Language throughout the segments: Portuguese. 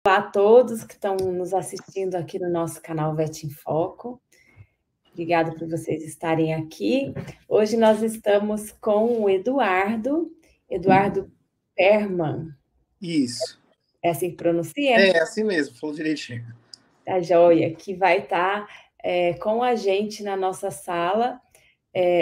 Olá a todos que estão nos assistindo aqui no nosso canal VET em Foco. Obrigada por vocês estarem aqui. Hoje nós estamos com o Eduardo Perman. Isso. É assim que pronuncia? É assim mesmo, falou direitinho. Tá joia, que vai estar com a gente na nossa sala,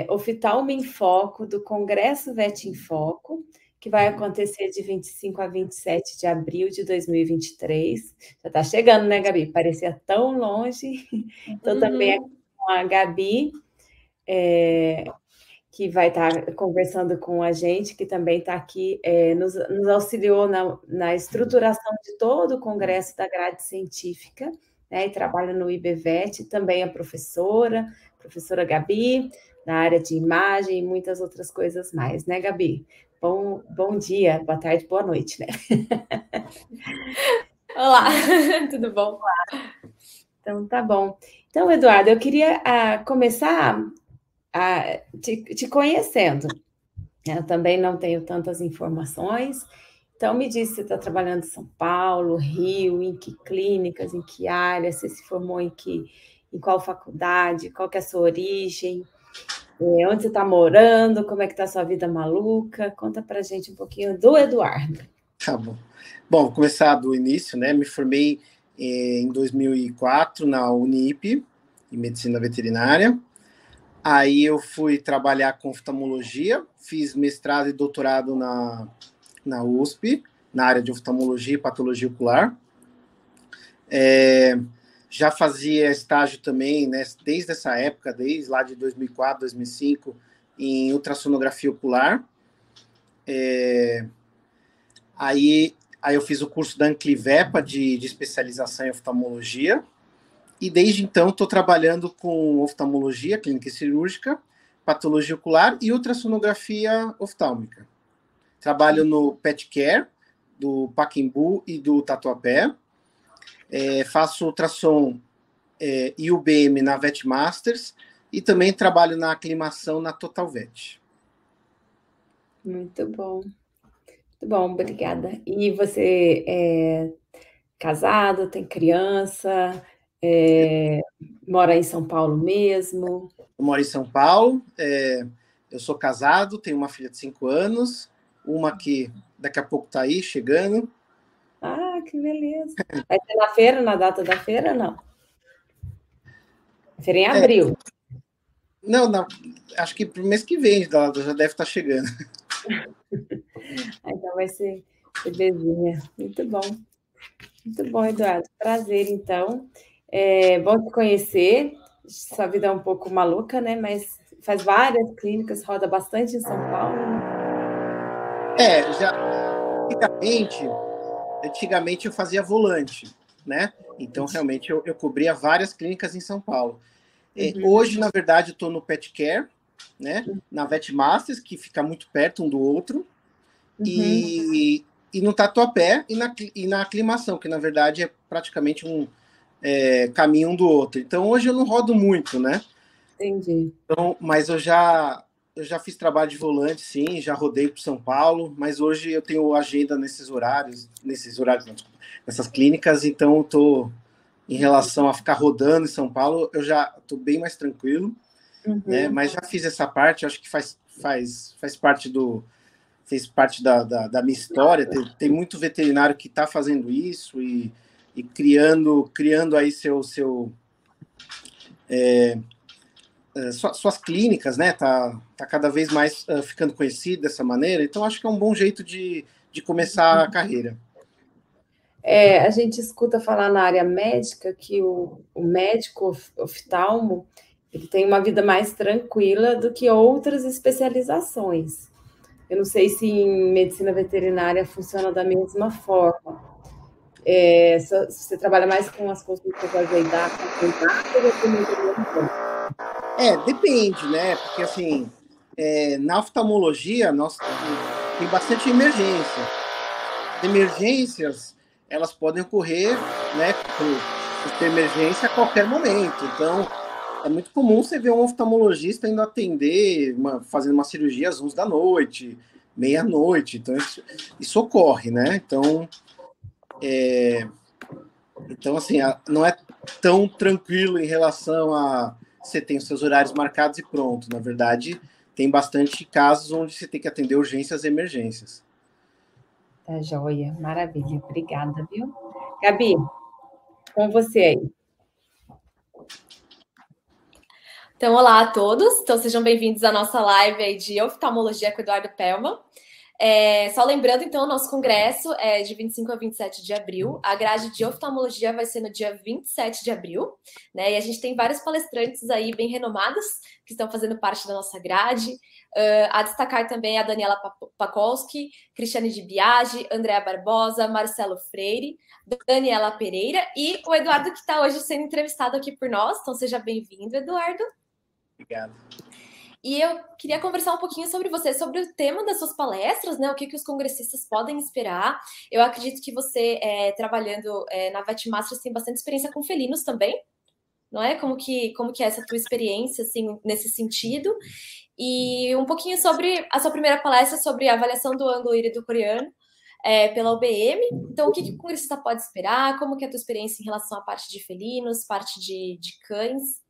Oftalmo em Foco, do Congresso VET em Foco, que vai acontecer de 25 a 27 de abril de 2023. Já está chegando, né, Gabi? Parecia tão longe. Então, também aqui com a Gabi, que vai estar conversando com a gente, que também está aqui, nos auxiliou na estruturação de todo o Congresso da grade científica, né, e trabalha no IBVET, também a professora Gabi, na área de imagem e muitas outras coisas mais, né, Gabi? Bom dia, boa tarde, boa noite, né? Olá, tudo bom? Então, tá bom. Então, Eduardo, eu queria começar te conhecendo. Eu também não tenho tantas informações, então me diz se você está trabalhando em São Paulo, Rio, em que clínicas, em que área, você se formou em qual faculdade, qual que é a sua origem, onde você está morando, como é que está a sua vida maluca, conta pra gente um pouquinho do Eduardo. Tá bom. Bom, vou começar do início, né? Me formei em 2004 na Unip, em Medicina Veterinária. Aí eu fui trabalhar com oftalmologia, fiz mestrado e doutorado na USP, na área de oftalmologia e patologia ocular. Já fazia estágio também, né, desde essa época, desde lá de 2004, 2005, em ultrassonografia ocular. Aí eu fiz o curso da Anclivepa de especialização em oftalmologia, e desde então estou trabalhando com oftalmologia, clínica e cirúrgica, patologia ocular e ultrassonografia oftálmica. Trabalho no Pet Care, do Pacaembu e do Tatuapé. Faço ultrassom e UBM na VET Masters, e também trabalho na aclimação na Total VET. Muito bom. Muito bom, obrigada. E você é casado, tem criança, mora em São Paulo mesmo? Eu moro em São Paulo, eu sou casado, tenho uma filha de 5 anos, uma que daqui a pouco está aí, chegando. Ah, que beleza. Vai ser na feira, na data da feira, não? Feira em abril. Não, acho que para o mês que vem já deve estar chegando. Então vai ser bebezinha. Muito bom. Muito bom, Eduardo. Prazer, então. Bom te conhecer. Sua vida é um pouco maluca, né? Mas faz várias clínicas, roda bastante em São Paulo, né? Antigamente eu fazia volante, né? Então, realmente, eu cobria várias clínicas em São Paulo. Hoje, na verdade, eu estou no Pet Care, né? Na VET Masters, que fica muito perto um do outro, e no Tatuapé e na aclimação, que, na verdade, é praticamente um caminho um do outro. Então, hoje eu não rodo muito, né? Entendi. Então, mas eu já fiz trabalho de volante, sim, já rodei para São Paulo, mas hoje eu tenho agenda nesses horários, não, desculpa, nessas clínicas, então eu estou, em relação a ficar rodando em São Paulo, eu já estou bem mais tranquilo, né? Mas já fiz essa parte, acho que faz parte fez parte da minha história. Tem muito veterinário que está fazendo isso e criando aí suas clínicas, né? Tá cada vez mais ficando conhecido dessa maneira, então acho que é um bom jeito de começar a carreira. A gente escuta falar na área médica que o médico oftalmo ele tem uma vida mais tranquila do que outras especializações. Eu não sei se em medicina veterinária funciona da mesma forma. Você trabalha mais com as consultas agendadas ou depende, né? Porque, assim, na oftalmologia, tem bastante emergência. Emergências, elas podem ocorrer, né, por ter emergência a qualquer momento. Então, é muito comum você ver um oftalmologista indo atender, fazendo uma cirurgia às 11 da noite, meia-noite. Então, isso ocorre, né? Então, Então, assim, não é tão tranquilo em relação a você tem os seus horários marcados e pronto. Na verdade, tem bastante casos onde você tem que atender urgências e emergências. Tá joia, maravilha. Obrigada, viu? Gabi, com você aí. Então, olá a todos. Então, sejam bem-vindos à nossa live aí de oftalmologia com o Eduardo Pelman. Só lembrando, então, o nosso congresso é de 25 a 27 de abril. A grade de oftalmologia vai ser no dia 27 de abril, né? E a gente tem vários palestrantes aí bem renomados que estão fazendo parte da nossa grade. A destacar também a Daniela Pakolski, Cristiane de Biagi, Andréa Barbosa, Marcelo Freire, Daniela Pereira e o Eduardo, que está hoje sendo entrevistado aqui por nós. Então, seja bem-vindo, Eduardo. Obrigado. E eu queria conversar um pouquinho sobre você, sobre o tema das suas palestras, né? O que os congressistas podem esperar. Eu acredito que você, trabalhando na VetMasters, tem bastante experiência com felinos também, não é? Como que é essa tua experiência, assim, nesse sentido? E um pouquinho sobre a sua primeira palestra, sobre a avaliação do ângulo híbrido coreano pela UBM. Então, o que o congressista pode esperar? Como que é a tua experiência em relação à parte de felinos, parte de cães?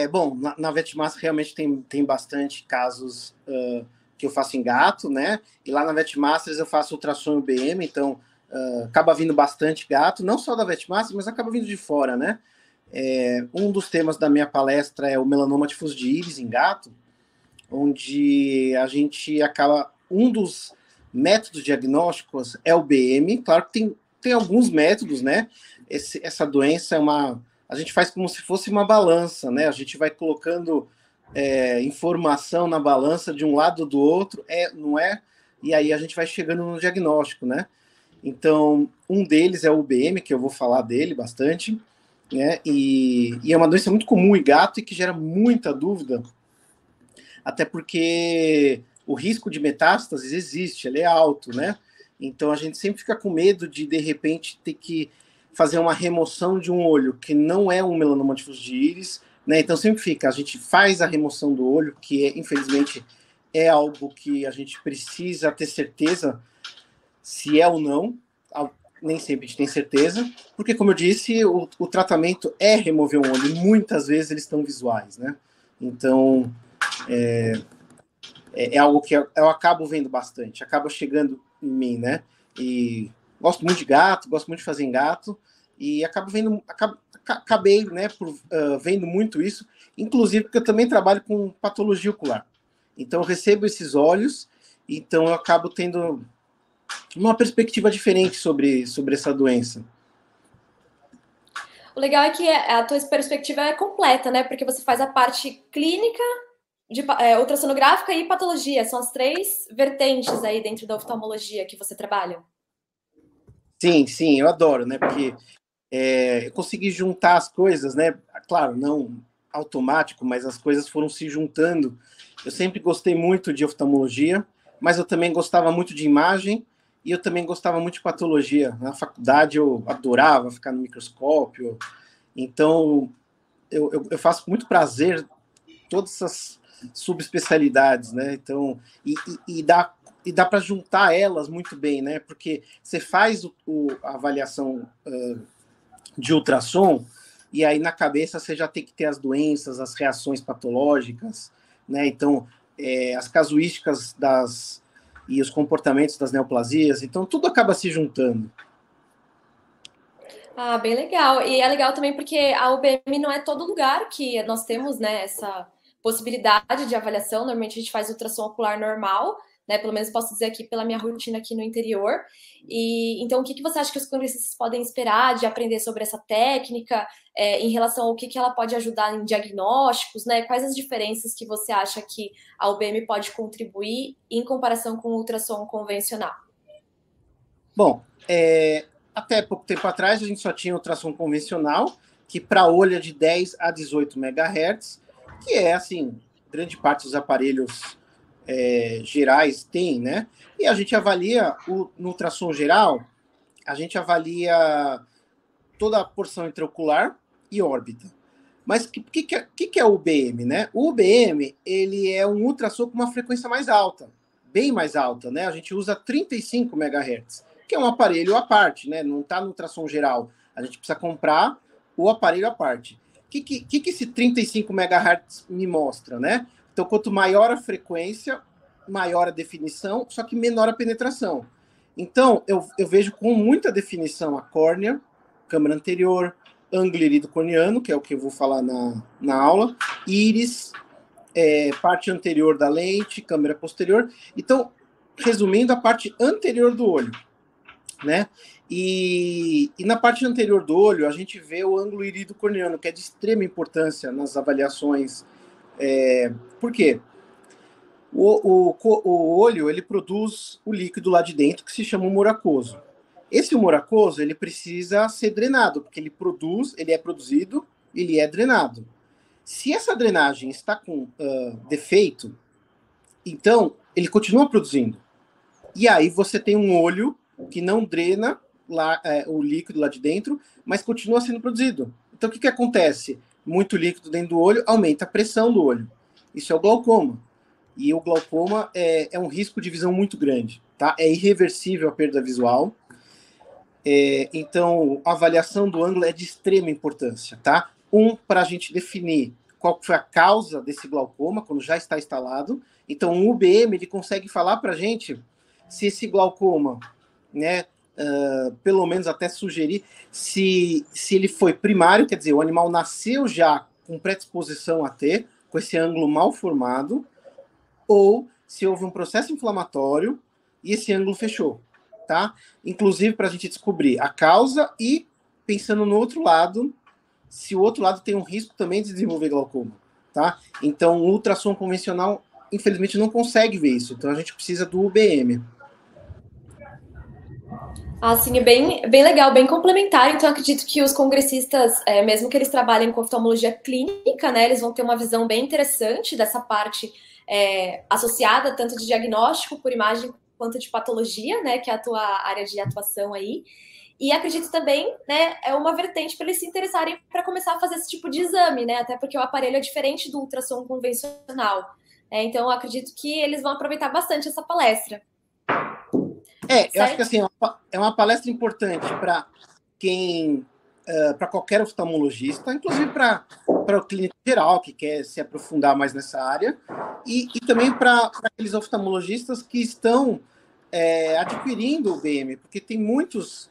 Bom, na VetMaster realmente tem bastante casos que eu faço em gato, né? E lá na VetMasters eu faço ultrassom UBM, então acaba vindo bastante gato, não só da VetMasters, mas acaba vindo de fora, né? Um dos temas da minha palestra é o melanoma difuso de íris em gato, onde a gente acaba... Um dos métodos diagnósticos é o UBM, claro que tem alguns métodos, né? Essa doença é uma... A gente faz como se fosse uma balança, né? A gente vai colocando informação na balança de um lado do outro, não é? E aí a gente vai chegando no diagnóstico, né? Então, um deles é o UBM, que eu vou falar dele bastante, né? E é uma doença muito comum em gato e que gera muita dúvida, até porque o risco de metástases existe, ele é alto, né? Então, a gente sempre fica com medo de repente, ter que fazer uma remoção de um olho que não é um melanoma difuso de íris, né? Então sempre fica, a gente faz a remoção do olho, que infelizmente é algo que a gente precisa ter certeza se é ou não, nem sempre a gente tem certeza, porque como eu disse, o tratamento é remover um olho, e muitas vezes eles estão visuais, né? Então é algo que eu acabo vendo bastante, acaba chegando em mim, né? E gosto muito de gato, gosto muito de fazer em gato, e acabei, né, vendo muito isso, inclusive porque eu também trabalho com patologia ocular. Então, eu recebo esses olhos, então eu acabo tendo uma perspectiva diferente sobre essa doença. O legal é que a tua perspectiva é completa, né? Porque você faz a parte clínica, de ultrassonográfica e patologia. São as três vertentes aí dentro da oftalmologia que você trabalha. Sim, eu adoro, né? Porque eu consegui juntar as coisas, né? Claro, não automático, mas as coisas foram se juntando. Eu sempre gostei muito de oftalmologia, mas eu também gostava muito de imagem e eu também gostava muito de patologia. Na faculdade eu adorava ficar no microscópio. Então, eu faço com muito prazer todas essas subespecialidades, né? Então, e dá para juntar elas muito bem, né? Porque você faz a avaliação de ultrassom e aí na cabeça você já tem que ter as doenças, as reações patológicas, né? Então, as casuísticas e os comportamentos das neoplasias, então tudo acaba se juntando. Ah, bem legal. E é legal também porque a UBM não é todo lugar que nós temos, né, essa possibilidade de avaliação. Normalmente a gente faz ultrassom ocular normal, né? Pelo menos posso dizer aqui pela minha rotina aqui no interior. E então, o que você acha que os congressistas podem esperar de aprender sobre essa técnica em relação ao que ela pode ajudar em diagnósticos, né? Quais as diferenças que você acha que a UBM pode contribuir em comparação com o ultrassom convencional? Bom, até pouco tempo atrás a gente só tinha ultrassom convencional, que para olho é de 10 a 18 MHz, que é, assim, grande parte dos aparelhos gerais tem, né? E a gente avalia, no ultrassom geral, a gente avalia toda a porção intraocular e órbita. Mas o que é o UBM, né? O UBM, ele é um ultrassom com uma frequência mais alta, bem mais alta, né? A gente usa 35 MHz. que é um aparelho à parte, né? Não está no ultrassom geral. A gente precisa comprar o aparelho à parte. O que esse 35 MHz me mostra, né? Então, quanto maior a frequência, maior a definição, só que menor a penetração. Então, eu vejo com muita definição a córnea, câmara anterior, ângulo irido-corneano, que é o que eu vou falar na aula, íris, parte anterior da lente, câmera posterior. Então, resumindo, a parte anterior do olho, né? E na parte anterior do olho, a gente vê o ângulo irido-corneano, que é de extrema importância nas avaliações. Por quê? O olho, ele produz o líquido lá de dentro, que se chama humor aquoso. Esse humor aquoso, ele precisa ser drenado, porque ele é produzido, ele é drenado. Se essa drenagem está com defeito, então ele continua produzindo. E aí você tem um olho que não drena lá, o líquido lá de dentro, mas continua sendo produzido. Então o que acontece? Muito líquido dentro do olho aumenta a pressão do olho. Isso é o glaucoma. E o glaucoma é um risco de visão muito grande, tá? É irreversível a perda visual. Então, a avaliação do ângulo é de extrema importância, tá? Para a gente definir qual foi a causa desse glaucoma, quando já está instalado. Então, o UBM, ele consegue falar para a gente se esse glaucoma, né, pelo menos até sugerir, se ele foi primário, quer dizer, o animal nasceu já com predisposição a ter, com esse ângulo mal formado, ou se houve um processo inflamatório e esse ângulo fechou, tá? Inclusive para a gente descobrir a causa e, pensando no outro lado, se o outro lado tem um risco também de desenvolver glaucoma, tá? Então, o ultrassom convencional, infelizmente, não consegue ver isso. Então, a gente precisa do UBM. Assim, é bem legal, bem complementar. Então, acredito que os congressistas, mesmo que eles trabalhem com oftalmologia clínica, né, eles vão ter uma visão bem interessante dessa parte associada tanto de diagnóstico por imagem quanto de patologia, né, que é a tua área de atuação aí. E acredito também, né, é uma vertente para eles se interessarem para começar a fazer esse tipo de exame, né, até porque o aparelho é diferente do ultrassom convencional. Então, acredito que eles vão aproveitar bastante essa palestra. Eu acho que assim, é uma palestra importante para para qualquer oftalmologista, inclusive para o clínico geral que quer se aprofundar mais nessa área, e também para aqueles oftalmologistas que estão adquirindo o BM, porque tem muitos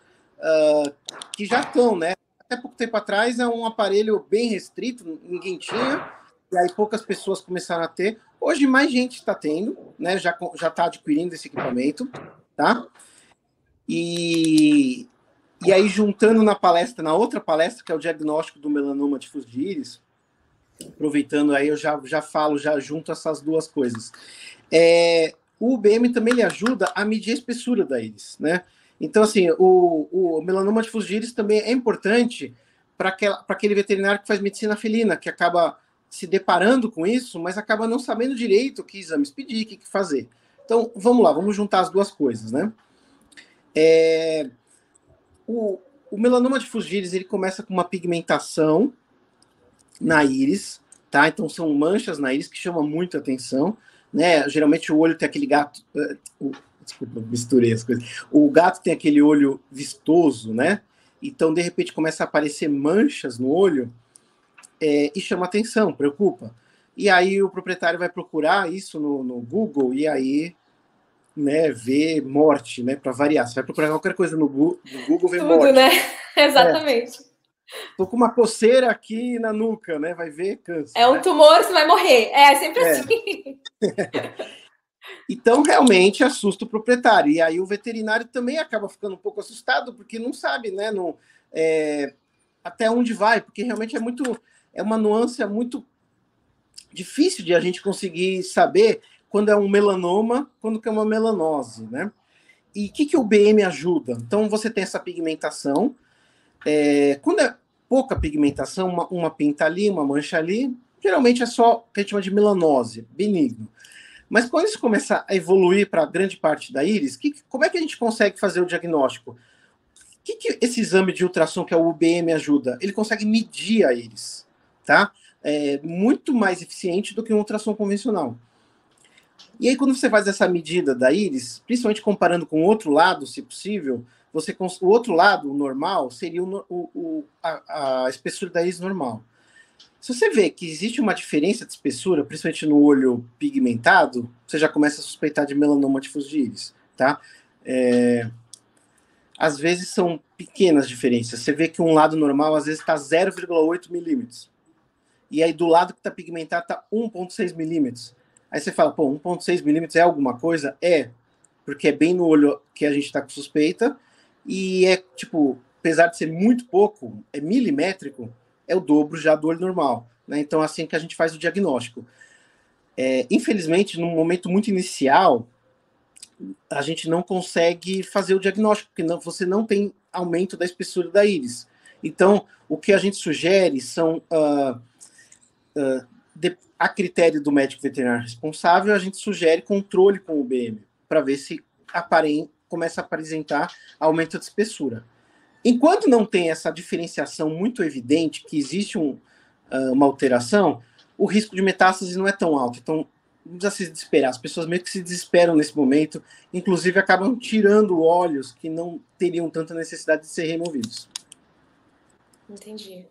que já estão, né? Até pouco tempo atrás é um aparelho bem restrito, ninguém tinha, e aí poucas pessoas começaram a ter. Hoje mais gente está tendo, né? Já está adquirindo esse equipamento, tá? E aí, juntando na outra palestra, que é o diagnóstico do melanoma difuso de íris, aproveitando aí, eu já falo, já junto essas duas coisas. O UBM também ele ajuda a medir a espessura da íris, né? Então, assim, o melanoma difuso de íris também é importante para aquele veterinário que faz medicina felina, que acaba se deparando com isso, mas acaba não sabendo direito que exames pedir, o que fazer. Então, vamos lá, vamos juntar as duas coisas, né? O melanoma difuso de íris, ele começa com uma pigmentação na íris, tá? Então, são manchas na íris que chamam muito a atenção, né? Geralmente o olho tem aquele gato... Desculpa, misturei as coisas. O gato tem aquele olho vistoso, né? Então, de repente, começa a aparecer manchas no olho e chama atenção, preocupa. E aí o proprietário vai procurar isso no Google e aí, né, ver morte, né, para variar. Você vai procurar qualquer coisa no Google, ver morte. Tudo, né? Exatamente. Tô com uma coceira aqui na nuca, né? Vai ver câncer. É um tumor, você vai morrer. É sempre assim. Então, realmente assusta o proprietário. E aí o veterinário também acaba ficando um pouco assustado, porque não sabe, né? Até onde vai, porque realmente é uma nuance muito difícil de a gente conseguir saber quando é um melanoma, quando é uma melanose, né? E o que o BM ajuda? Então, você tem essa pigmentação. Quando é pouca pigmentação, uma pinta ali, uma mancha ali, geralmente é só o que a gente chama de melanose, benigno. Mas quando isso começa a evoluir para grande parte da íris, como é que a gente consegue fazer o diagnóstico? O que esse exame de ultrassom, que é o UBM, ajuda? Ele consegue medir a íris, tá? É muito mais eficiente do que um ultrassom convencional. E aí, quando você faz essa medida da íris, principalmente comparando com o outro lado, se possível, o outro lado, o normal, seria a espessura da íris normal. Se você vê que existe uma diferença de espessura, principalmente no olho pigmentado, você já começa a suspeitar de melanoma difusão de íris, tá? Às vezes são pequenas diferenças. Você vê que um lado normal, às vezes, está 0,8 milímetros. E aí, do lado que está pigmentado, está 1,6 milímetros. Aí você fala, pô, 1,6 milímetros é alguma coisa? É, porque é bem no olho que a gente está com suspeita. E é, tipo, apesar de ser muito pouco, é milimétrico, é o dobro já do olho normal, né? Então, assim que a gente faz o diagnóstico. Infelizmente, num momento muito inicial, a gente não consegue fazer o diagnóstico, porque você não tem aumento da espessura da íris. Então, o que a gente sugere são, a critério do médico veterinário responsável, a gente sugere controle com o BM, para ver se começa a apresentar aumento de espessura. Enquanto não tem essa diferenciação muito evidente, que existe uma alteração, o risco de metástase não é tão alto. Então, não precisa se desesperar. As pessoas meio que se desesperam nesse momento, inclusive acabam tirando óleos que não teriam tanta necessidade de ser removidos. Entendi.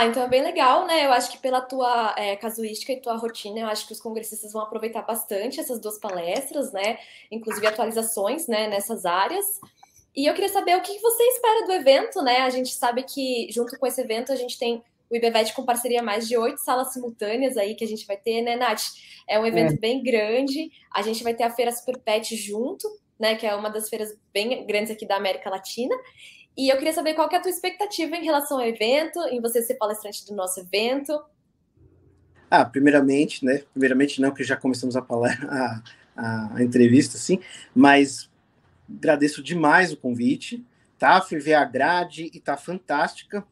Então é bem legal, né? Eu acho que pela tua casuística e tua rotina, eu acho que os congressistas vão aproveitar bastante essas 2 palestras, né? Inclusive atualizações, né, nessas áreas. E eu queria saber o que você espera do evento, né? A gente sabe que junto com esse evento a gente tem o IBVET com parceria mais de 8 salas simultâneas aí que a gente vai ter, né, Nath? É um evento bem grande. A gente vai ter a Feira Super Pet junto, né? Que é uma das feiras bem grandes aqui da América Latina. E eu queria saber qual que é a tua expectativa em relação ao evento, em você ser palestrante do nosso evento. Primeiramente, né? Primeiramente não, que já começamos a entrevista, assim, mas agradeço demais o convite, tá? Fui ver a grade e tá fantástica.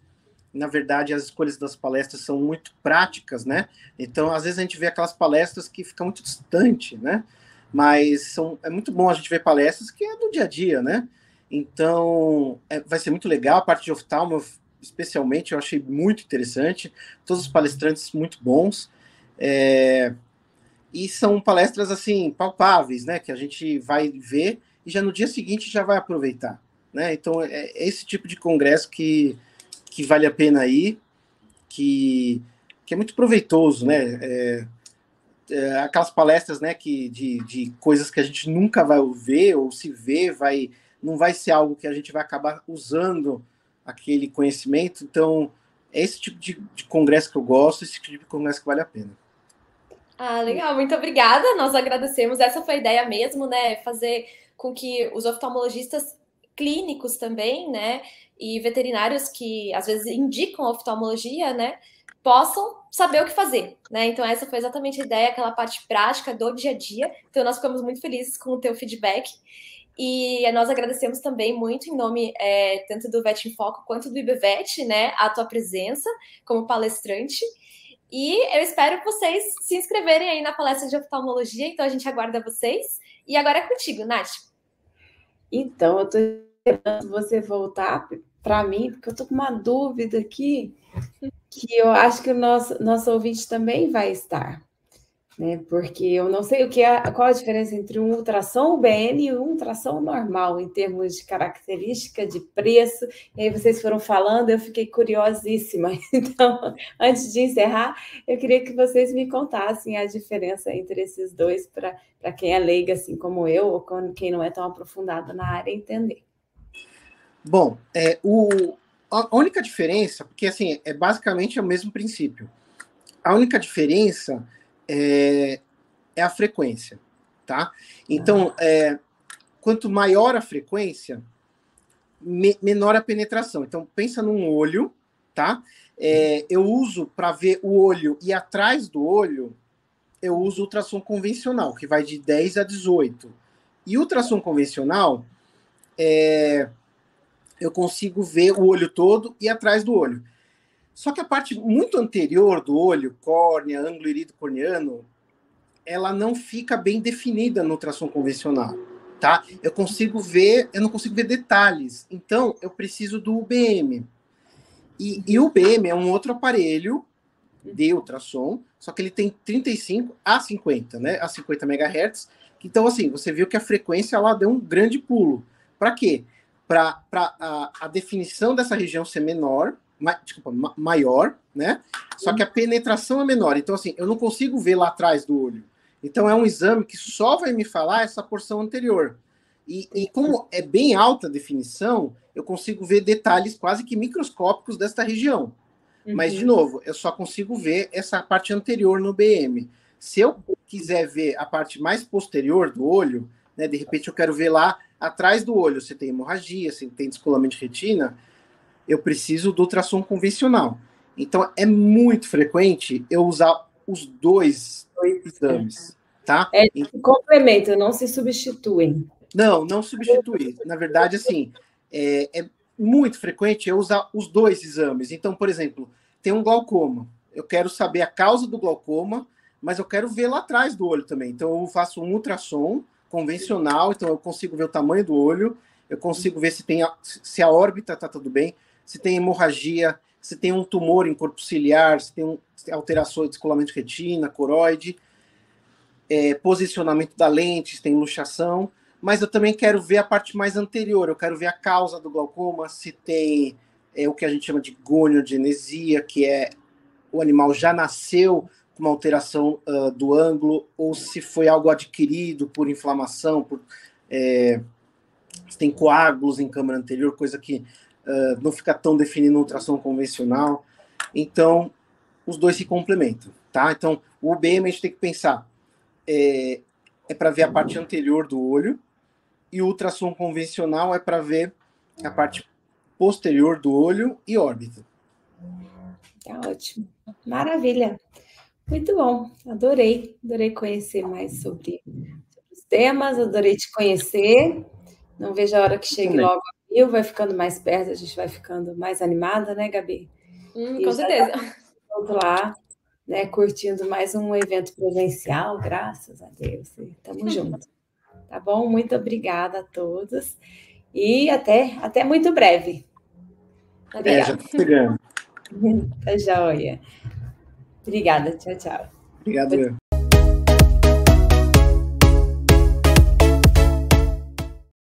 Na verdade, as escolhas das palestras são muito práticas, né? Então, às vezes a gente vê aquelas palestras que ficam muito distante, né? Mas é muito bom a gente ver palestras que é do dia a dia, né? Então, vai ser muito legal. A parte de oftalmo, especialmente, eu achei muito interessante. Todos os palestrantes muito bons. E são palestras, assim, palpáveis, né? Que a gente vai ver e já no dia seguinte já vai aproveitar, né? Então, é esse tipo de congresso que vale a pena ir, que é muito proveitoso, né? Aquelas palestras, né, de coisas que a gente nunca vai ver, ou se vê, não vai ser algo que a gente vai acabar usando aquele conhecimento. Então, é esse tipo de congresso que eu gosto, esse tipo de congresso que vale a pena. Legal, muito obrigada, nós agradecemos. Essa foi a ideia mesmo, né, fazer com que os oftalmologistas clínicos também, né, e veterinários que às vezes indicam oftalmologia, né, possam saber o que fazer, né? Então essa foi exatamente a ideia, aquela parte prática do dia a dia. Então nós ficamos muito felizes com o teu feedback e nós agradecemos também muito em nome tanto do Vet em Foco quanto do IBVET, né, a tua presença como palestrante. E eu espero vocês se inscreverem aí na palestra de oftalmologia, então a gente aguarda vocês. E agora é contigo, Nath. Então, eu estou esperando você voltar para mim, porque eu estou com uma dúvida aqui, que eu acho que o nosso ouvinte também vai estar, né? Porque eu não sei qual a diferença entre um ultrassom UBM e um ultrassom normal, em termos de característica, de preço. E aí vocês foram falando, eu fiquei curiosíssima. Então, antes de encerrar, eu queria que vocês me contassem a diferença entre esses dois, para quem é leiga, assim como eu, ou quem não é tão aprofundado na área, entender. Bom, a única diferença, porque assim, é basicamente o mesmo princípio. A única diferença é a frequência, tá? Então, quanto maior a frequência, menor a penetração. Então, pensa num olho, tá? Eu uso para ver o olho e atrás do olho, eu uso ultrassom convencional, que vai de 10 a 18. E ultrassom convencional, eu consigo ver o olho todo e atrás do olho. Só que a parte muito anterior do olho, córnea, ângulo irido-corneano, ela não fica bem definida no ultrassom convencional, tá? Eu não consigo ver detalhes. Então, eu preciso do UBM. E o UBM é um outro aparelho de ultrassom, só que ele tem 35 a 50, né? A 50 MHz. Então, assim, você viu que a frequência lá deu um grande pulo. Para quê? Para a definição dessa região ser menor, maior, né? Só que a penetração é menor. Então, assim, eu não consigo ver lá atrás do olho. Então, é um exame que só vai me falar essa porção anterior. E como é bem alta a definição, eu consigo ver detalhes quase que microscópicos desta região. Mas, de novo, eu só consigo ver essa parte anterior no BM. Se eu quiser ver a parte mais posterior do olho, né, de repente eu quero ver lá atrás do olho se tem hemorragia, se tem descolamento de retina, eu preciso do ultrassom convencional. Então, é muito frequente eu usar os dois exames, tá? Complemento, não se substituem. Não substitui. Na verdade, assim, é muito frequente eu usar os dois exames. Então, por exemplo, tem um glaucoma. Eu quero saber a causa do glaucoma, mas eu quero ver lá atrás do olho também. Então, eu faço um ultrassom convencional, então eu consigo ver o tamanho do olho, eu consigo ver se a órbita está tudo bem, se tem hemorragia, se tem um tumor em corpo ciliar, se tem alterações de descolamento de retina, coroide, posicionamento da lente, se tem luxação, mas eu também quero ver a parte mais anterior, eu quero ver a causa do glaucoma, se tem o que a gente chama de goniogenesia, que é o animal já nasceu com uma alteração do ângulo, ou se foi algo adquirido por inflamação, se tem coágulos em câmara anterior, coisa que não fica tão definido no ultrassom convencional. Então, os dois se complementam, tá? Então, o UBM a gente tem que pensar, é para ver a parte anterior do olho, e o ultrassom convencional é para ver a parte posterior do olho e órbita. Tá ótimo. Maravilha. Muito bom. Adorei conhecer mais sobre os temas, adorei te conhecer. Não vejo a hora que chegue logo abril, vai ficando mais perto, a gente vai ficando mais animada, né, Gabi? Com certeza. Vamos lá, né, curtindo mais um evento presencial, graças a Deus. Estamos juntos. Tá bom? Muito obrigada a todos. E até muito breve. Já estou chegando. Tá joia. Obrigada. Tchau, tchau. Obrigado.